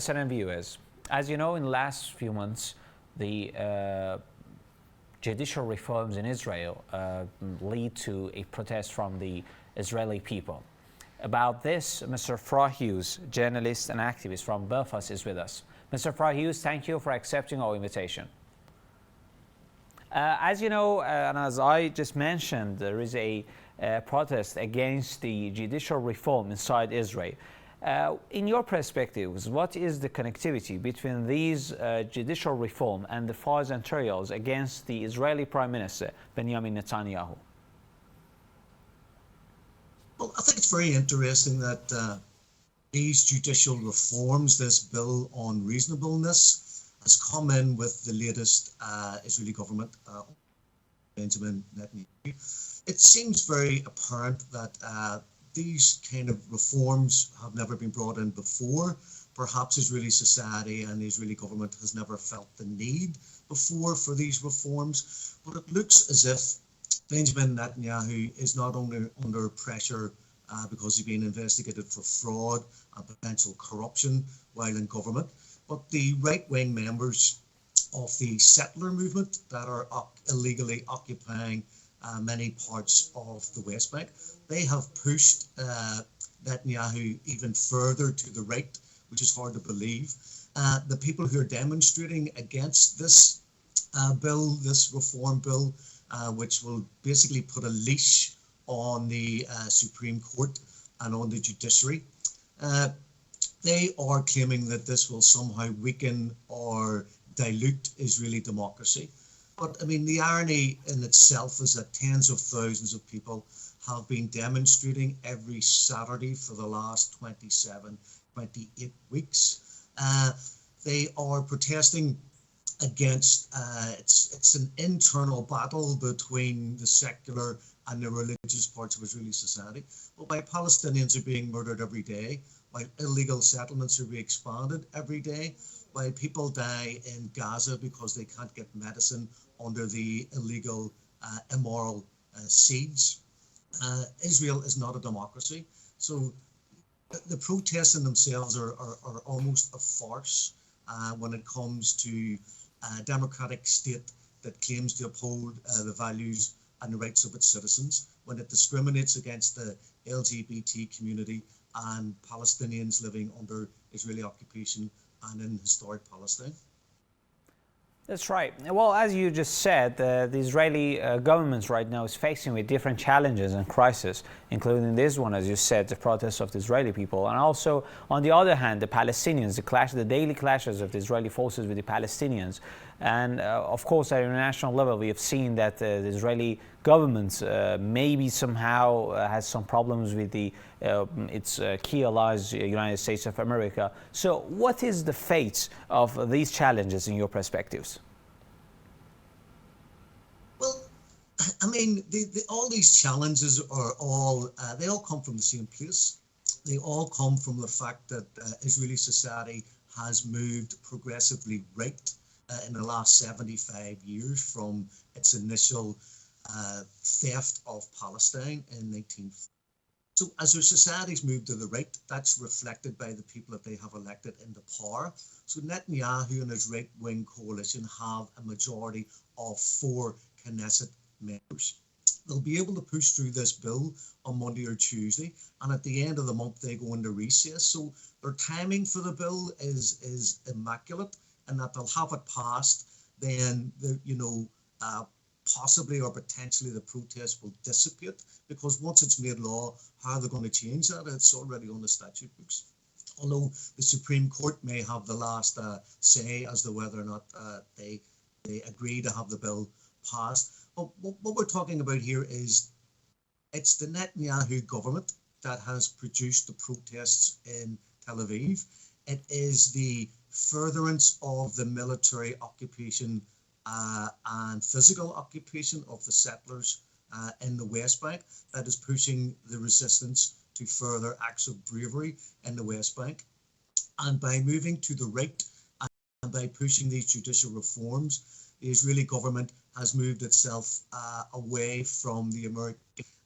SNN viewers, as you know, in the last few months, the judicial reforms in Israel lead to a protest from the Israeli people. About this, Mr. Hughes, journalist and activist from Belfast, is with us. Mr. Hughes, thank you for accepting our invitation. As you know, and as I just mentioned, there is a protest against the judicial reform inside Israel. In your perspectives, what is the connectivity between these judicial reform and the fires and trials against the Israeli Prime Minister Benjamin Netanyahu? Well, I think it's very interesting that these judicial reforms, this bill on reasonableness, has come in with the latest Israeli government, Benjamin Netanyahu. It seems very apparent that these kind of reforms have never been brought in before. Perhaps Israeli society and the Israeli government has never felt the need before for these reforms. But it looks as if Benjamin Netanyahu is not only under pressure because he's being investigated for fraud and potential corruption while in government, but the right-wing members of the settler movement that are illegally occupying many parts of the West Bank, they have pushed Netanyahu even further to the right, which is hard to believe. The people who are demonstrating against this bill, this reform bill, which will basically put a leash on the Supreme Court and on the judiciary, they are claiming that this will somehow weaken or dilute Israeli democracy. But I mean, the irony in itself is that tens of thousands of people have been demonstrating every Saturday for the last 28 weeks. They are protesting against, it's an internal battle between the secular and the religious parts of Israeli society. But while Palestinians are being murdered every day, while illegal settlements are being expanded every day, while people die in Gaza because they can't get medicine under the illegal, immoral siege, Israel is not a democracy. So the protests in themselves are almost a farce when it comes to a democratic state that claims to uphold the values and the rights of its citizens, when it discriminates against the LGBT community and Palestinians living under Israeli occupation and in historic Palestine. That's right. Well, as you just said, the Israeli government right now is facing with different challenges and crises, including this one, as you said, the protests of the Israeli people. And also, on the other hand, the Palestinians, the daily clashes of the Israeli forces with the Palestinians. And of course, at international level, we have seen that the Israeli government maybe somehow has some problems with its key allies, United States of America. So what is the fate of these challenges in your perspectives? Well, I mean, all these challenges are they all come from the same place. They all come from the fact that Israeli society has moved progressively right in the last 75 years from its initial theft of Palestine in 1940. So as our societies move to the right, that's reflected by the people that they have elected into power. So Netanyahu and his right-wing coalition have a majority of 4 Knesset members. They'll be able to push through this bill on Monday or Tuesday, and at the end of the month they go into recess. So their timing for the bill is immaculate, and that they'll have it passed, then possibly or potentially the protest will dissipate, because once it's made law, how are they going to change that? It's already on the statute books. Although the Supreme Court may have the last say as to whether or not they agree to have the bill passed. But what we're talking about here is it's the Netanyahu government that has produced the protests in Tel Aviv. It is the furtherance of the military occupation and physical occupation of the settlers in the West Bank that is pushing the resistance to further acts of bravery in the West Bank. And by moving to the right and by pushing these judicial reforms, the Israeli government has moved itself away from the American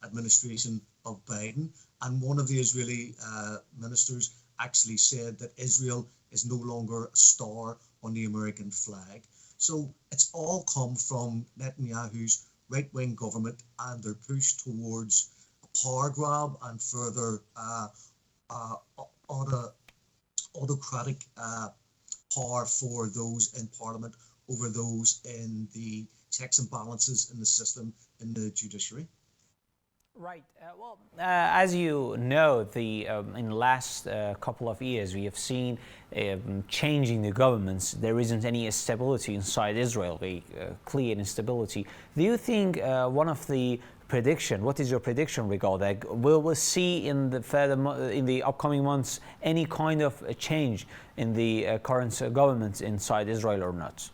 administration of Biden. And one of the Israeli ministers actually said that Israel is no longer a star on the American flag. So it's all come from Netanyahu's right-wing government and their push towards a power grab and further autocratic power for those in Parliament over those in the checks and balances in the system in the judiciary. Right. As you know, in the last couple of years, we have seen changing the governments. There isn't any stability inside Israel, very clear instability. Do you think what is your prediction regarding that? Will we see in the upcoming months any kind of a change in the current government inside Israel or not?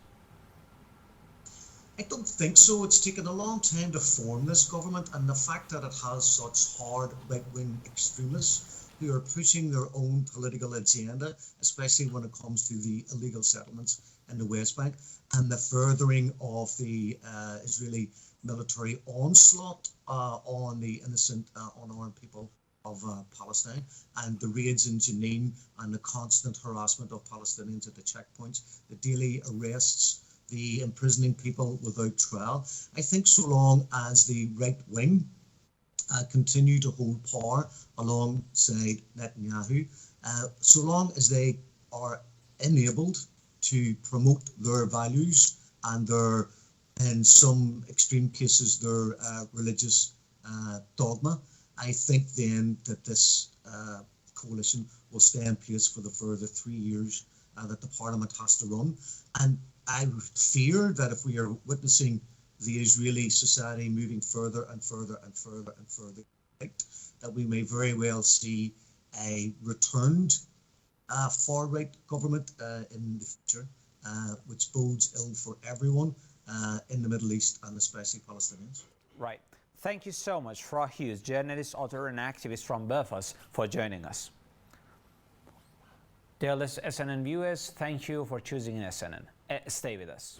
I don't think so. It's taken a long time to form this government, and the fact that it has such hard right-wing extremists who are pushing their own political agenda, especially when it comes to the illegal settlements in the West Bank and the furthering of the Israeli military onslaught on the innocent, unarmed people of Palestine, and the raids in Jenin and the constant harassment of Palestinians at the checkpoints, the daily arrests, the imprisoning people without trial. I think so long as the right wing continue to hold power alongside Netanyahu, so long as they are enabled to promote their values and their, in some extreme cases, their religious dogma, I think then that this coalition will stay in place for the further 3 years that the Parliament has to run. And I fear that if we are witnessing the Israeli society moving further and further and further and further right, that we may very well see a returned far-right government in the future, which bodes ill for everyone in the Middle East and especially Palestinians. Right. Thank you so much, Fra Hughes, journalist, author and activist from Belfast, for joining us. Dear SNN viewers, thank you for choosing SNN. Stay with us.